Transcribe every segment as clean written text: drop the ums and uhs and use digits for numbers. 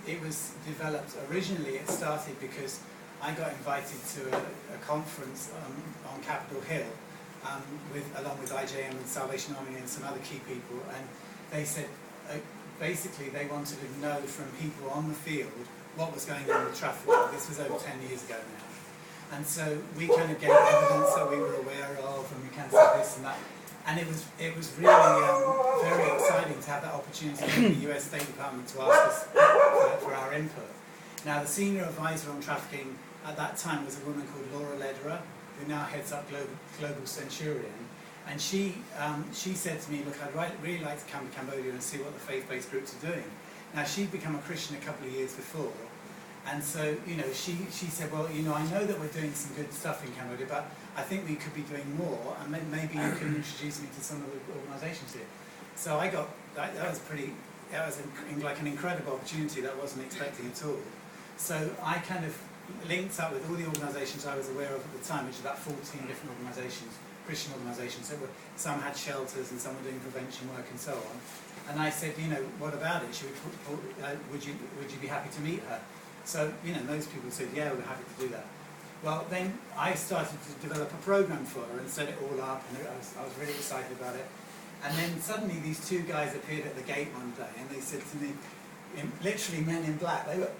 it was developed, originally it started because I got invited to a conference on Capitol Hill along with IJM and Salvation Army and some other key people, and they said basically they wanted to know from people on the field what was going on with traffic. This was over 10 years ago now. And so we kind of gave evidence that we were aware of, and we kind of said this and that. And it was really very exciting to have that opportunity from the US State Department to ask us for our input. Now, the senior advisor on trafficking at that time was a woman called Laura Lederer, who now heads up Global Centurion. And she said to me, look, I'd really like to come to Cambodia and see what the faith-based groups are doing. Now, she'd become a Christian a couple of years before. And so, she said, well, I know that we're doing some good stuff in Cambodia, but I think we could be doing more, and maybe you can introduce me to some of the organisations here. So I got, that was like an incredible opportunity that I wasn't expecting at all. So I kind of linked up with all the organisations I was aware of at the time, which is about 14 different organisations, Christian organisations. Some had shelters and some were doing prevention work and so on. And I said, what about it? Would you be happy to meet her? So, most people said, yeah, we're happy to do that. Well, then I started to develop a program for her and set it all up, and I was really excited about it. And then suddenly these two guys appeared at the gate one day, and they said to me, literally men in black. They were,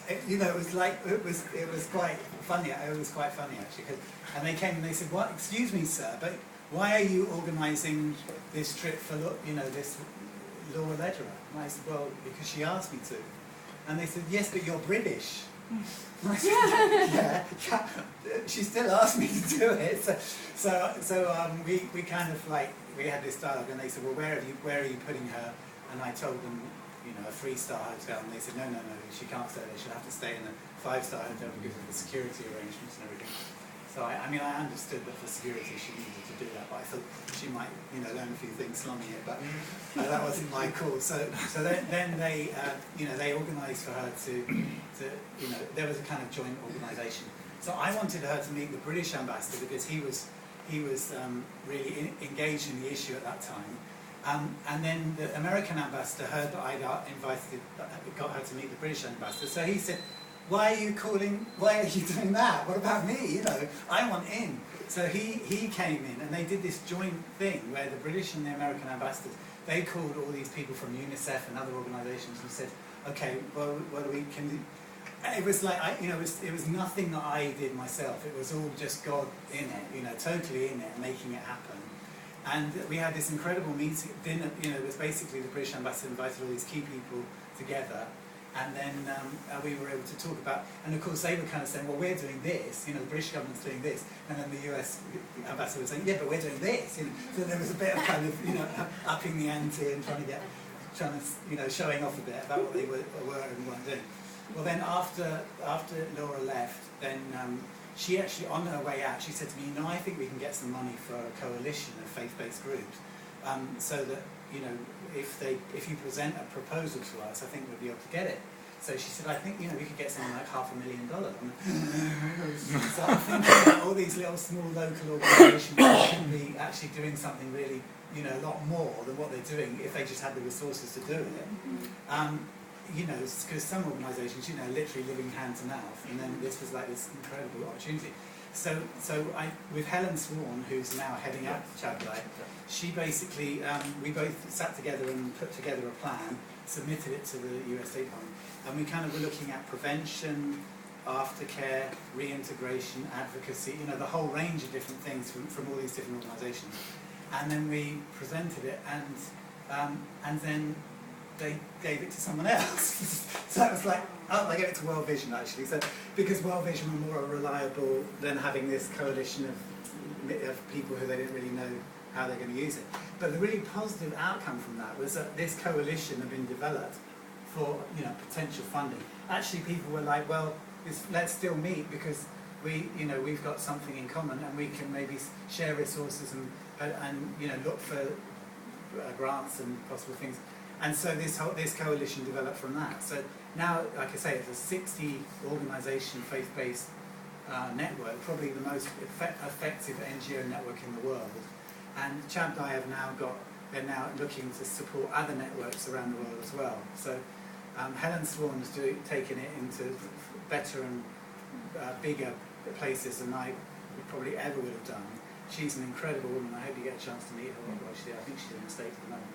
it was quite funny. It was quite funny actually. And they came and they said, "What? Excuse me, sir, but why are you organising this trip for this Laura Lederer?" And I said, "Well, because she asked me to." And they said, "Yes, but you're British." And I said, yeah, she still asked me to do it. So we kind of we had this dialogue, and they said, "Well, where are you putting her?" And I told them, a 3-star hotel, and they said, no, she can't stay there. She'll have to stay in a 5-star hotel because of the security arrangements and everything. So I understood that for security she needed to do that, but I thought she might, learn a few things slumming it, but that wasn't my call. So then they, they organised for her to, there was a kind of joint organisation. So I wanted her to meet the British ambassador because he was really engaged in the issue at that time. And then the American ambassador heard that I'd got her to meet the British ambassador. So he said, why are you doing that? What about me? I want in. So he came in, and they did this joint thing where the British and the American ambassadors, they called all these people from UNICEF and other organisations and said, okay, well, what do we can do? It was like, it was nothing that I did myself. It was all just God in it, totally in it, making it happen. And we had this incredible meeting, dinner, it was basically the British ambassador invited all these key people together, and then we were able to talk about, and of course they were kind of saying, well, we're doing this, the British government's doing this, and then the US ambassador was saying, yeah, but we're doing this, so there was a bit of kind of, upping the ante and trying to, showing off a bit about what they were and weren't doing. Well then after Laura left, then she actually, on her way out, she said to me, I think we can get some money for a coalition of faith-based groups, so that, if you present a proposal to us, I think we'll be able to get it. So she said, I think, we could get something like $500,000. So I'm thinking about all these little small local organisations that could be actually doing something really, a lot more than what they're doing if they just had the resources to do it. Because some organisations, literally living hand to mouth, and then this was like this incredible opportunity. So with Helen Swan, who's now heading up Chabdai, she basically, we both sat together and put together a plan, submitted it to the US State Department, and we kind of were looking at prevention, aftercare, reintegration, advocacy, the whole range of different things from all these different organisations. And then we presented it, and then they gave it to someone else. So it was like, they gave it to World Vision actually. So because World Vision were more reliable than having this coalition of people who they didn't really know how they're going to use it. But the really positive outcome from that was that this coalition had been developed for potential funding. Actually, people were like, well, let's still meet because we've got something in common and we can maybe share resources and look for grants and possible things. And so this coalition developed from that. So now, like I say, it's a 60 organisation faith-based network, probably the most effective NGO network in the world. And Chabdai they're now looking to support other networks around the world as well. So Helen Swan's taken it into better and bigger places than I probably ever would have done. She's an incredible woman. I hope you get a chance to meet her. Well, I think she's in the States at the moment.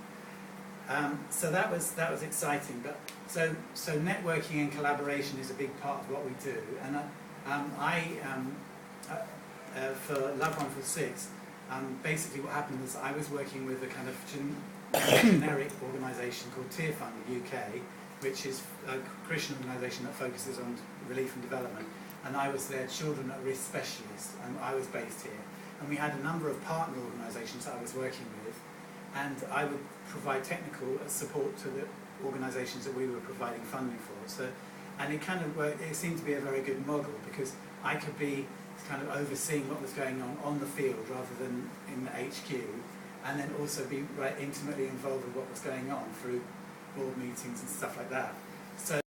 So that was exciting. But so networking and collaboration is a big part of what we do. And for Love 146, basically what happened was I was working with a kind of generic organisation called Tear Fund UK, which is a Christian organisation that focuses on relief and development. And I was their children at risk specialist, and I was based here. And we had a number of partner organisations that I was working with, and I would provide technical support to the organisations that we were providing funding for. So, and it kind of worked, it seemed to be a very good model, because I could be kind of overseeing what was going on the field rather than in the HQ, and then also be intimately involved with what was going on through board meetings and stuff like that. So